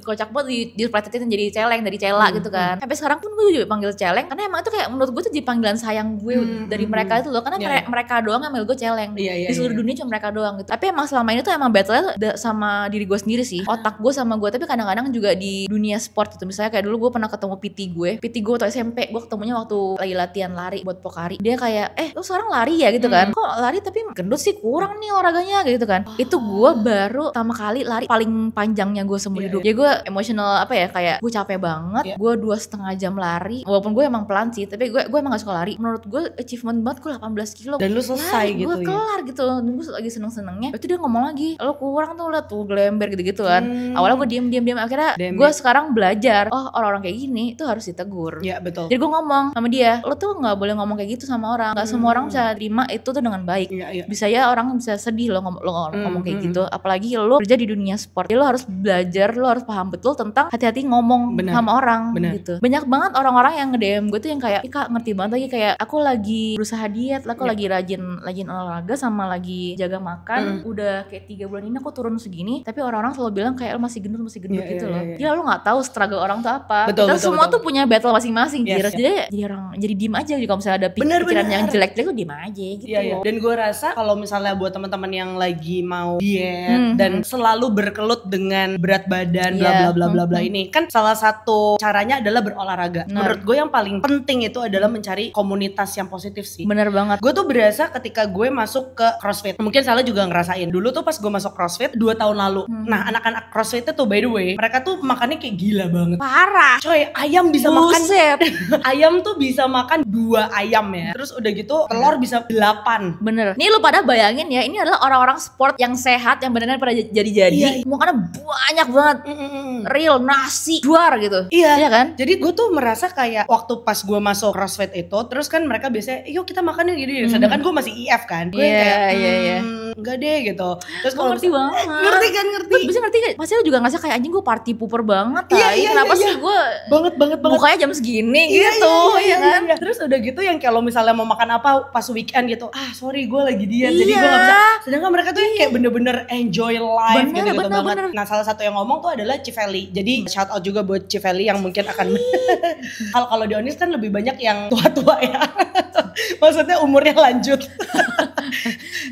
Kocak banget di praktekin jadi celeng dari Cela gitu kan. Sampai sekarang pun gue juga panggil celeng karena emang itu kayak menurut gue tuh jadi panggilan sayang gue dari mereka itu loh. Karena mereka doang yang manggil gue celeng. Di seluruh dunia cuma mereka doang gitu. Tapi emang selama ini tuh emang battle sama diri gue sendiri sih. Otak gue sama gue. Tapi kadang-kadang juga di dunia sport gitu. Misalnya kayak dulu gue pernah ketemu PT gue waktu SMP. Gue ketemunya waktu lagi latihan lari buat Pokari. Dia kayak lu sekarang lari ya gitu kan. Kok lari tapi gendut sih, kurang nih olahraganya gitu kan. Itu gue baru pertama kali lari paling panjangnya gue seumur hidup. Jadi gue emosional kayak gue capek banget. Gue 2,5 jam lari. Walaupun gue emang pelan sih, tapi gue emang gak suka lari. Menurut gue achievement banget, gue 18 kilo. Dan lu selesai gitu gue kelar gitu. Dan gue lagi seneng-senengnya. Itu dia ngomong lagi, lu kurang tuh, liat tuh gelember gitu-gitu kan. Awalnya gue diem. Akhirnya gue sekarang belajar. Oh, orang-orang kayak gini itu harus ditegur. Iya betul. Jadi gue ngomong sama dia, lu tuh gak boleh ngomong kayak gitu sama orang. Gak semua orang bisa terima itu tuh dengan baik. Bisa ya orang bisa sedih lo ngomong kayak gitu. Apalagi lo kerja di dunia sport. Jadi lo harus belajar, lo harus paham betul tentang hati-hati ngomong sama orang gitu. Banyak banget orang-orang yang nge-DM gue tuh yang kayak, Kak ngerti banget lagi, kayak aku lagi berusaha diet, aku lagi rajin olahraga sama lagi jaga makan. Udah kayak 3 bulan ini aku turun segini, tapi orang-orang selalu bilang kayak lo masih gendut gitu loh. Gila, lo gak tahu struggle orang tuh apa. Kita semua tuh punya battle masing-masing. Jadi diem aja kalau misalnya ada pikiran yang jelek-jelek, lo diem aja gitu. Dan gue rasa kalau misalnya buat teman-teman yang lagi mau diet dan selalu berkelut dengan berat badan bla bla bla bla ini, kan salah satu caranya adalah berolahraga. Menurut gue yang paling penting itu adalah mencari komunitas yang positif sih. Bener banget. Gue tuh berasa ketika gue masuk ke CrossFit, mungkin salah juga ngerasain. Dulu tuh pas gue masuk CrossFit 2 tahun lalu. Nah, anak-anak CrossFit itu by the way, mereka tuh makannya kayak gila banget. Parah. Coy, coy, ayam bisa makan. Buset. Ayam tuh bisa makan 2 ayam ya. Terus udah gitu telur bisa 8. Bener. Nih lu pada bayangin ya, ini adalah orang-orang sport yang sehat, yang benar-benar pada jadi-jadi. Makannya banyak banget. Real nasi, juar gitu. Iya kan? Jadi gue tuh merasa kayak waktu pas gue masuk CrossFit itu, terus kan mereka biasanya, yuk kita makannya gini. Sedangkan gue masih IF kan. Gue kayak, enggak deh gitu. Terus kalau ngerti banget. Ngerti kan? Terus bisa ngerti gak? Pasti lu juga ngerasa kayak anjing gue party pooper banget. Kenapa sih gue banget mukanya jam segini gitu. Iya kan? Terus udah gitu yang kalau misalnya mau makan apa pas weekend gitu, sorry gue lagi diet jadi gue gak bisa. Sedangkan mereka tuh yang kayak bener-bener enjoy life gitu banget. Nah salah satu yang ngomong tuh adalah Civeli. Jadi shout out juga buat Civeli yang mungkin akan kalau di Onis kan lebih banyak yang tua-tua ya. Maksudnya umurnya lanjut.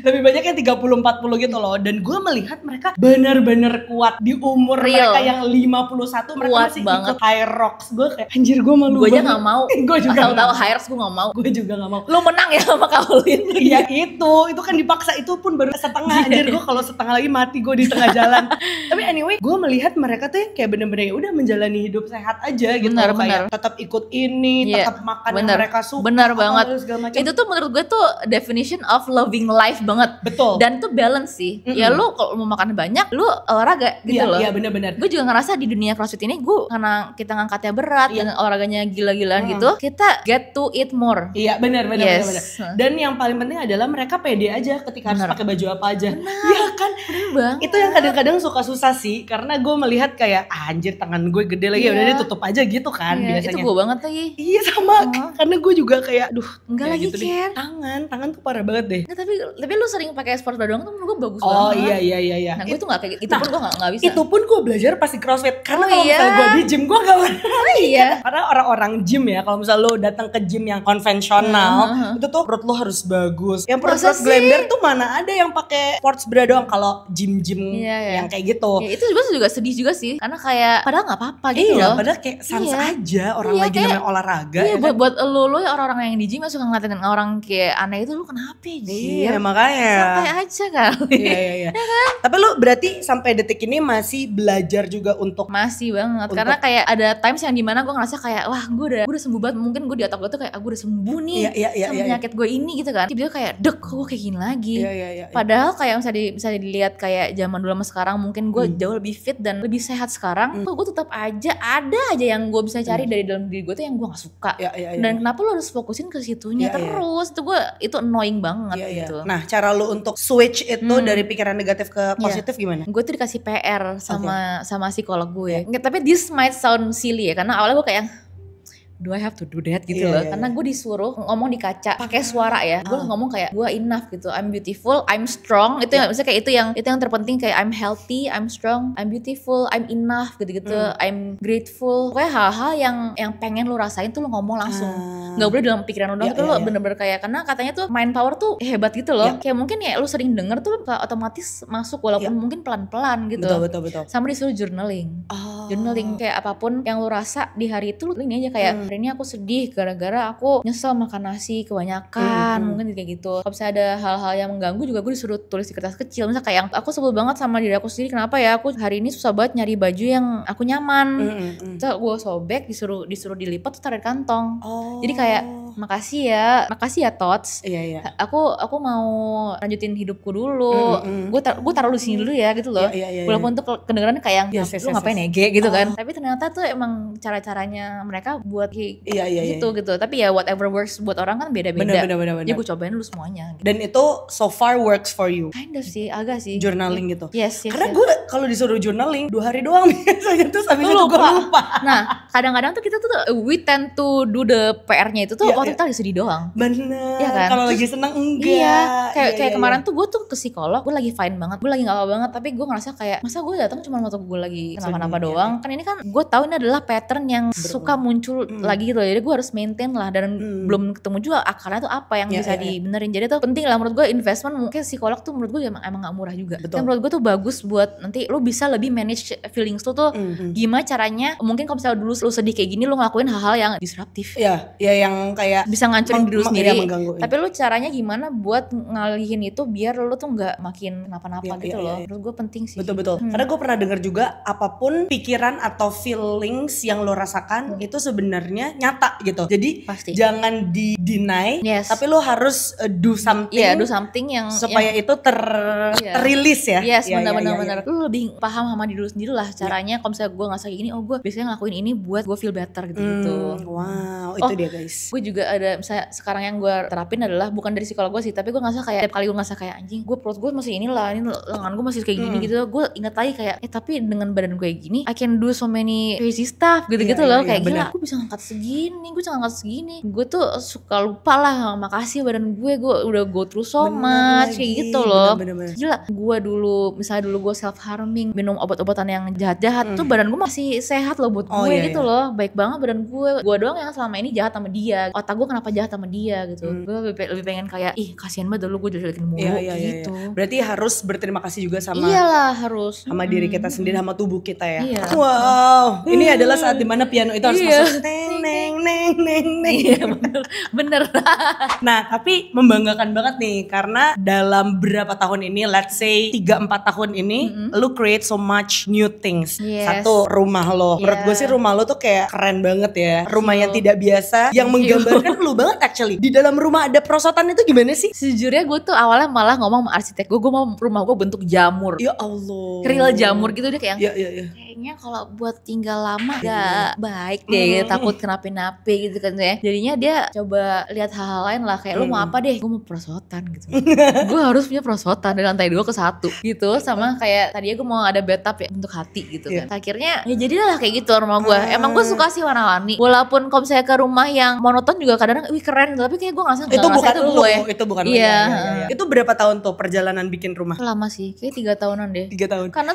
Lebih banyak yang 30-40 gitu loh. Dan gue melihat mereka bener-bener kuat di umur mereka yang 51. Mereka kuat masih banget. ikut High Rocks. Gue kayak anjir gue malu banget. Gue aja gak mau. Gue juga tahu High Rocks gue gak mau. Gue juga gak mau. Lu menang ya sama Kaolin. Iya itu kan dipaksa. Itu pun baru setengah. Anjir gue kalau setengah lagi mati gue di tengah jalan. Tapi anyway gue melihat mereka tuh kayak bener-bener udah menjalani hidup sehat aja gitu. Kayak tetap ikut ini, tetap makan yang mereka suka. Bener banget. Itu tuh menurut gue tuh definition of loving life banget. Betul. Dan tuh balance sih. Ya lu kalau mau makan banyak, lu olahraga gitu loh. Iya benar-benar. Gue juga ngerasa di dunia CrossFit ini gue karena kita ngangkatnya berat dan olahraganya gila-gilaan gitu, kita get to eat more. Iya benar. Dan yang paling penting adalah mereka pede aja ketika harus pakai baju apa aja. Iya kan? Bener banget. Itu yang kadang-kadang suka susah sih karena gue melihat kayak anjir tangan gue gede lagi udah dia tutup aja gitu kan biasanya. Itu gue banget lagi. Iya sama. Karena gue juga kayak enggak lagi gitu care. Tangan tuh parah banget deh. Nah, tapi lu sering pakai sport bra doang tuh menurut gue bagus banget. Oh iya. Nah gue tuh gak kayak gitu. Itu pun gue gak bisa. Itu pun gue belajar pas di CrossFit. Karena kalau misalnya gue di gym gue gak Karena orang-orang gym ya, kalau misalnya lo datang ke gym yang konvensional, itu tuh perut lo harus bagus. Yang perut glender tuh mana ada yang pakai sports bra doang kalau gym-gym yang kayak gitu. Ya, itu juga sedih juga sih. Karena kayak padahal gak apa-apa gitu loh. Padahal kayak sans aja orang lagi namanya olahraga. Iya buat lo ya orang-orang yang di gym yang suka ngeliatin orang kayak aneh itu, lu kenapa sih? Iya makanya. Santai aja kali. Iya. Tapi lu berarti sampai detik ini masih belajar juga untuk masih banget karena kayak ada times yang dimana gue ngerasa kayak wah gue udah sembuh banget, mungkin gue di otak gue tuh kayak gue udah sembuh nih sama penyakit gue ini gitu kan. Tiba-tiba kayak kok gue kayak gini lagi. Padahal kayak bisa dilihat kayak zaman dulu sama sekarang mungkin gue jauh lebih fit dan lebih sehat sekarang. Gue tetap aja ada aja yang gue bisa cari dari dalam diri gue tuh yang gue gak suka. Dan kenapa lo harus fokusin ke situnya terus? Itu annoying banget gitu. Nah cara lu untuk switch itu dari pikiran negatif ke positif gimana? Gue tuh dikasih PR sama psikolog gue. Tapi this might sound silly ya, karena awalnya gue kayak do I have to do that gitu loh. Karena gue disuruh ngomong di kaca pakai suara ya. Gue ngomong kayak gue enough gitu. I'm beautiful, I'm strong. Itu yang misalnya kayak itu yang terpenting, kayak I'm healthy, I'm strong, I'm beautiful, I'm enough gitu-gitu. I'm grateful. Pokoknya hal-hal yang pengen lu rasain tuh lu ngomong langsung. Gak boleh dalam pikiran lu doang. Tapi lu bener-bener kayak, karena katanya tuh mind power tuh hebat gitu loh. Kayak mungkin ya lu sering denger tuh otomatis masuk walaupun mungkin pelan-pelan gitu. Betul. Sama disuruh journaling. Journaling kayak apapun yang lu rasa di hari itu, lu ini aja kayak hari ini aku sedih gara-gara aku nyesel makan nasi kebanyakan, mungkin kayak gitu. Kalau misalnya ada hal-hal yang mengganggu juga gue disuruh tulis di kertas kecil. Misalnya kayak aku sebel banget sama diri aku sendiri, kenapa ya aku hari ini susah banget nyari baju yang aku nyaman. Terus gue sobek, disuruh dilipat tuh taruh di kantong. Jadi kayak makasih ya Tots. Aku mau lanjutin hidupku dulu. Gue taruh di sini dulu ya gitu loh. Walaupun tuh kedengerannya kayak lu ngapain nege gitu kan. Tapi ternyata tuh emang cara-caranya mereka buat gitu. Tapi ya whatever works buat orang kan beda-beda. Bener. Ya gue cobain dulu semuanya. Gitu. Dan itu so far works for you. Kind of sih, agak sih. Journaling gitu. Yes. Karena gue kalau disuruh journaling 2 hari doang biasanya tuh habis itu gue lupa. Nah, kadang-kadang tuh kita tuh we tend to do the PR-nya itu tuh waktu kita lagi sedih doang. Bener. Ya kan? Kalau lagi senang enggak. Kayak kemarin tuh gue tuh ke psikolog, gue lagi fine banget, gue lagi nggak apa banget, tapi gue ngerasa kayak masa gue datang cuma waktu gue lagi kenapa-napa doang. Kan ini kan gue tahu ini adalah pattern yang suka muncul lagi gitu. Jadi gue harus maintain lah, dan belum ketemu juga akarnya tuh apa yang bisa dibenerin. Jadi tuh penting lah menurut gue investment. Mungkin psikolog tuh menurut gue emang gak murah juga. Dan menurut gue tuh bagus buat nanti lu bisa lebih manage feelings tuh gimana caranya. Mungkin kalau misalnya dulu lu sedih kayak gini, lu ngelakuin hal-hal yang disruptif. Iya yang kayak bisa ngancurin diri lu sendiri. Mengganggu. Tapi lu caranya gimana buat ngalihin itu biar lu tuh nggak makin kenapa-napa gitu loh. Menurut gue penting sih. Betul. Karena gue pernah dengar juga apapun pikiran atau feelings yang lo rasakan itu sebenarnya nyata gitu. Jadi jangan di-deny, tapi lo harus do something. Iya, do something yang supaya itu terrilis ya. Yes, benar-benar. Lu lebih paham sama diri lu sendiri lah caranya. Kalau misalnya gue ngerasa kayak gini, gue biasanya ngelakuin ini buat gue feel better gitu. Wow, itu dia guys. Gue juga ada misalnya sekarang yang gue terapin adalah bukan dari psikolog gue sih, tapi gue ngerasa kayak tiap kali gue ngerasa kayak anjing, gue perut gue masih ini lengan gue masih kayak gini gitu. Gue ingat lagi kayak tapi dengan badan gue kayak gini, I can do so many crazy stuff gitu-gitu loh. Kayak gila, gue bisa ngangkat segini, gue bisa ngangkat segini. Gue tuh suka lupa lah, makasih badan gue udah go through so much kayak gitu loh. Gila, gue dulu misalnya gue self harming, minum obat-obatan yang jahat-jahat tuh badan gue masih sehat loh buat gue gitu loh. Baik banget badan gue doang yang selama ini jahat sama dia. Otak gue kenapa jahat sama dia gitu. Gue lebih pengen kayak kasihan banget dulu gue jelek-jelekin mulu gitu. Berarti harus berterima kasih juga sama harus sama diri kita sendiri, sama tubuh kita ya. Wow, ini adalah saat dimana piano itu harus masuk neng. Bener. Nah, tapi membanggakan banget nih karena dalam berapa tahun ini, let's say 3-4 tahun ini, lu create so much new things. Satu, rumah lo. Menurut gue sih rumah lo tuh kayak keren banget ya. Rumah yang tidak biasa, yang menggambarkan lu banget actually. Di dalam rumah ada perosotan itu gimana sih? Sejujurnya gue tuh awalnya malah ngomong sama arsitek gue mau rumah gue bentuk jamur. Ya Allah. Real jamur gitu deh kayak. Iya. Kayaknya kalau buat tinggal lama gak baik deh, takut kenapa-napa gitu kan ya. Jadinya dia coba lihat hal-hal lain lah, kayak lu mau apa deh? Gue mau perosotan gitu. Gue harus punya perosotan dari lantai 2 ke 1 gitu. Sama kayak tadinya gue mau ada bathtub ya bentuk hati gitu kan. Akhirnya ya jadilah kayak gitu rumah gue. Emang gue suka sih warna-warni. Walaupun kalau misalnya ke rumah yang monoton juga kadang keren, tapi kayak gue ngerasa itu bukan gue. Itu bukan iya. Itu berapa tahun tuh perjalanan bikin rumah? Lama sih, kayak 3 tahunan deh. 3 tahun. Karena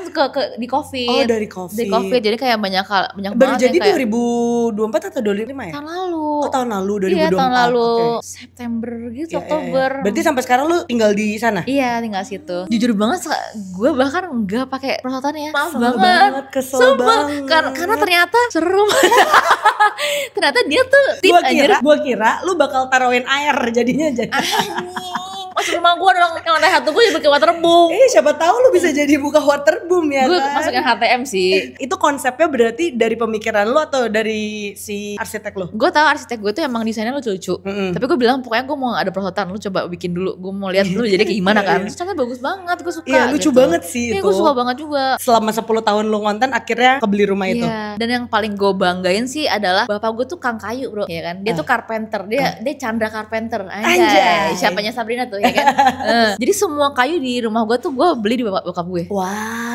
di COVID. Oh, dari COVID. Jadi kayak banyak baru banget jadi kayak 2024 atau 2025 ya? Tahun lalu. Oh, tahun lalu 2024. Iya, tahun lalu. September gitu, Oktober. Berarti sampai sekarang lu tinggal di sana? Iya, tinggal situ. Jujur banget gue bahkan enggak pakai perosotan ya. Maaf Kesel banget. Karena ternyata seru. Ternyata dia tuh Gua kira lu bakal taruhin air jadinya. Masuk rumah gue dong, yang lantai 1 gue jadi pakai waterboom. Siapa tahu lu bisa jadi buka waterboom ya gue kan? masukin HTM sih. Itu konsepnya berarti dari pemikiran lu atau dari si arsitek lu? Gue tahu arsitek gue tuh emang desainnya lucu-lucu. Tapi gue bilang pokoknya gue mau ada perosotan, lu coba bikin dulu. Gue mau lihat dulu jadi kayak gimana kan. Terus ternyata bagus banget, gue suka. Iya, lucu banget sih itu. Iya, gue suka banget juga. Selama 10 tahun lu ngonten akhirnya kebeli rumah itu. Dan yang paling gue banggain sih adalah bapak gue tuh kang kayu bro, ya kan. Dia tuh carpenter, dia Chandra Carpenter. Anjay. Siapanya Sabrina tuh ya kan. Jadi semua kayu di rumah gue tuh gue beli di bokap gue. Wow.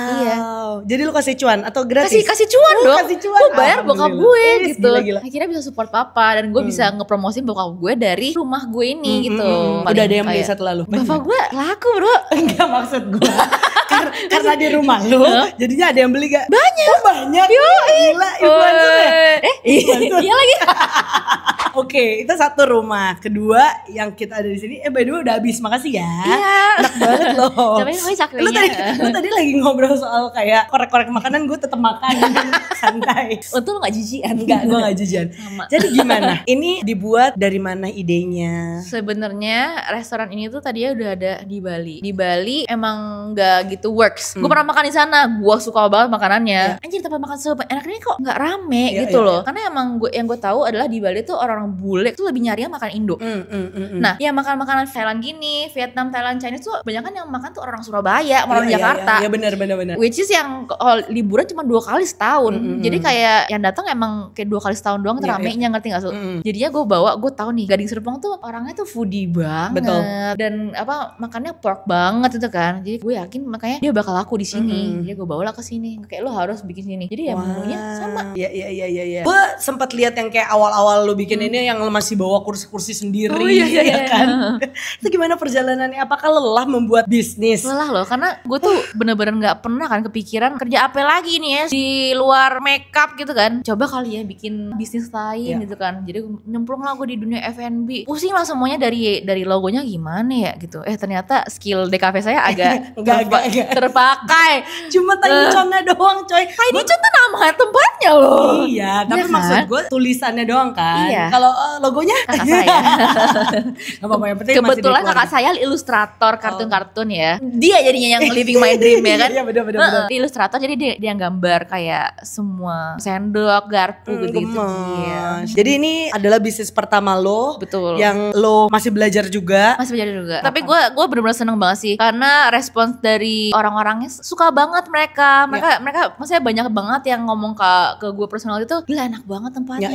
Iya. Jadi lu kasih cuan atau gratis? Kasih cuan dong. Gue bayar bokap gue gitu. Gila. Akhirnya bisa support papa dan gue bisa ngepromosin bokap gue dari rumah gue ini gitu. Udah ada yang beli setelah lu? Bapak gue laku bro. Enggak, maksud gue karena di rumah lu jadinya ada yang beli gak? Banyak. Oh, banyak. Gila, influencer ya? Iya lagi. Oke, itu satu rumah. Kedua yang kita ada di sini, by the way udah habis. Makasih ya. Iya. Enak banget loh. Cobain gue cakrinya. Lu tadi lagi ngobrol soal kayak korek-korek makanan, gue tetap makan santai. Untung lu gak jijian. Enggak, gue gak jijian. Jadi gimana? Ini dibuat dari mana idenya? Sebenarnya restoran ini tuh tadinya udah ada di Bali. Di Bali emang gak gitu works. Gue pernah makan di sana. Gue suka banget makanannya. Anjir, tempat makan enak ini kok gak rame gitu loh. Karena emang yang gue tahu adalah di Bali tuh orang bule tuh lebih nyari makan Indo. Nah, ya makan makanan Thailand gini, Vietnam, Thailand, Chinese tuh banyak kan yang makan tuh orang Surabaya, orang Jakarta. Iya benar. Which is yang liburan cuma 2 kali setahun. Jadi kayak yang datang emang kayak 2 kali setahun doang ramenya, ngerti gak? Jadinya gue tahu nih Gading Serpong tuh orangnya tuh foodie banget. Betul. Dan makannya pork banget itu kan. Jadi gue yakin makanya dia bakal laku di sini. Jadi gue bawalah ke sini. Kayak lo harus bikin sini. Jadi ya menunya sama. Iya. Gue sempat lihat yang kayak awal-awal lo bikin ini yang masih bawa kursi-kursi sendiri. Iya kan. Itu gimana perjalanannya? Apakah lelah membuat bisnis? Lelah loh, karena gue tuh bener-bener gak pernah kan kepikiran kerja apa lagi nih ya di luar makeup gitu kan. Coba kali ya bikin bisnis lain gitu kan. Jadi nyemplung lah gue di dunia F&B. Pusing lah semuanya dari logonya gimana ya gitu. Ternyata skill DKV saya agak terpakai. Cuma tiny connya doang coy. Tiny con tuh nama tempatnya loh. Iya, tapi maksud gue tulisannya doang kan. Kalau Kalau logonya kakak saya. Gak apa-apa, yang penting Kebetulan masih kakak saya ilustrator kartun-kartun ya. Dia jadinya yang living my dream ya kan. Iya bener. Dia ilustrator, jadi dia yang gambar kayak semua sendok, garpu gitu-gitu. Gemes. Jadi ini adalah bisnis pertama lo. Betul. Yang lo masih belajar juga. Masih belajar juga. Tapi gue benar-benar seneng banget sih, karena respons dari orang-orangnya suka banget mereka. Mereka maksudnya banyak banget yang ngomong ke gue personal itu, gila enak banget tempatnya,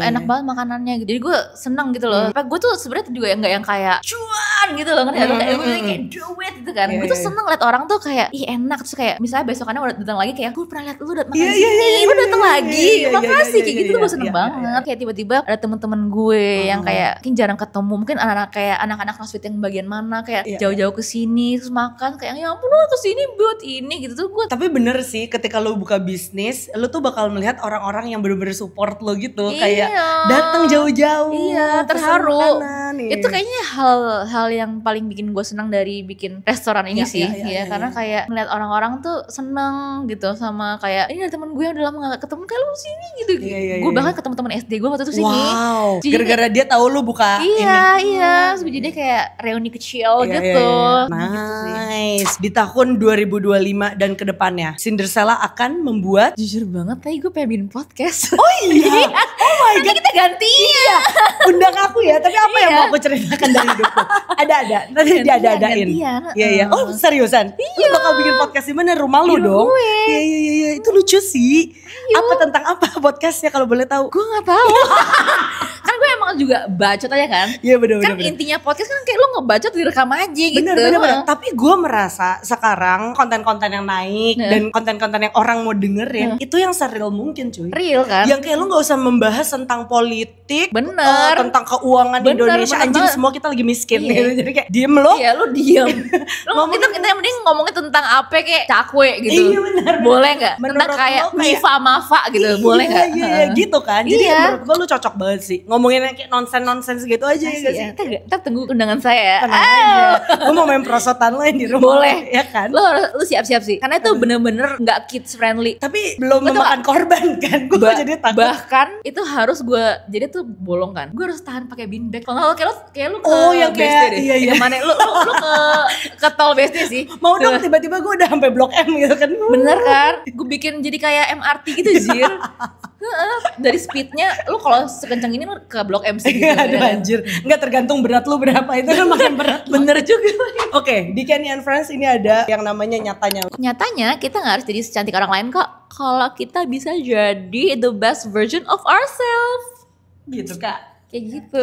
enak banget makanannya gitu. Jadi gue seneng gitu loh. Gue tuh sebenarnya juga nggak yang kayak cuan gitu loh, ngerti? Kayak duit gitu kan. Gue tuh seneng liat orang tuh kayak ih enak, terus kayak misalnya besokannya udah datang lagi kayak gue pernah liat lu makan sini, lu datang lagi, makasih kayak gitu. Gue seneng banget. Kayak tiba-tiba ada temen-temen gue yang kayak mungkin jarang ketemu, mungkin anak-anak CrossFit yang bagian mana kayak jauh-jauh ke sini terus makan kayak ya ampun lu kesini buat ini gitu tuh gue. Tapi bener sih, ketika lo buka bisnis, lo tuh bakal melihat orang-orang yang bener-bener support lo gitu, kayak datang jauh-jauh, terharu. Itu kayaknya hal yang paling bikin gue senang dari bikin restoran ini sih, karena kayak melihat orang-orang tuh seneng gitu sama kayak ini ada temen gue yang udah lama gak ketemu kayak lu sini gitu. Gue bahkan ketemu temen SD gue waktu itu sini. Wow. Gara-gara dia tahu lu buka ini. Iya. Jadi kayak reuni kecil gitu. Nice. Di tahun 2025 dan kedepannya, Cindercella akan membuat. Jujur banget, tadi gue pengen bikin podcast. Oh iya. Oh my god. Kita ganti. Iya. Undang aku ya. Tapi apa yang mau aku ceritakan dari hidupku? Ada. Nanti dia ada-adain. Iya. Oh seriusan? Lu bakal bikin podcast di mana? Rumah lu dong? Iya. Itu lucu sih. Apa tentang apa podcastnya kalau boleh tahu? Gue nggak tahu. Kan gue emang juga bacot aja kan. Iya bener. Kan intinya podcast kan kayak lu ngebacot direkam aja gitu. Bener. Tapi gue merasa sekarang konten-konten yang naik dan konten-konten yang orang mau dengerin itu yang seril mungkin cuy. Real kan? Yang kayak lu gak usah membahas tentang politik, tentang keuangan Indonesia. Anjing semua kita lagi miskin gitu. Jadi kayak diem lo. Iya lu diem. Kita yang mending ngomongin tentang apa kayak cakwe gitu. Iya bener. Boleh gak? Tentang kayak Mifa Mafa gitu. Boleh gak? Iya gitu kan. Jadi menurut gue lu cocok banget sih. Ngomongin kayak nonsen-nonsen gitu aja ya sih. Ntar tunggu undangan saya. Tenang aja. Gue mau main prosotan lo yang di rumah. Boleh. Ya kan? Lu siap-siap sih. Karena itu bener-bener gak kids friendly. Tapi belum memakan korban kan. Gue jadi takut. Bahkan itu harus gue jadi tuh bolong kan. Gue harus tahan pakai bean bag. Kalau nggak kayak lu ke yang BSD kayak, deh. Iya. Kemana? Lu ke tol BSD sih. Mau dong tiba-tiba gue udah sampai Blok M gitu kan. Bener kan? Gue bikin jadi kayak MRT gitu Zir. Dari speednya lu kalau sekencang ini lu ke Blok M sih gitu. Aduh anjir. Enggak tergantung berat lu berapa. Itu kan makin berat. Bener juga. Oke, di Kenny and Friends ini ada yang namanya nyatanya. Nyatanya kita gak harus jadi secantik orang lain kok. Kalau kita bisa jadi the best version of ourselves. Gitu Kak. Kayak gitu.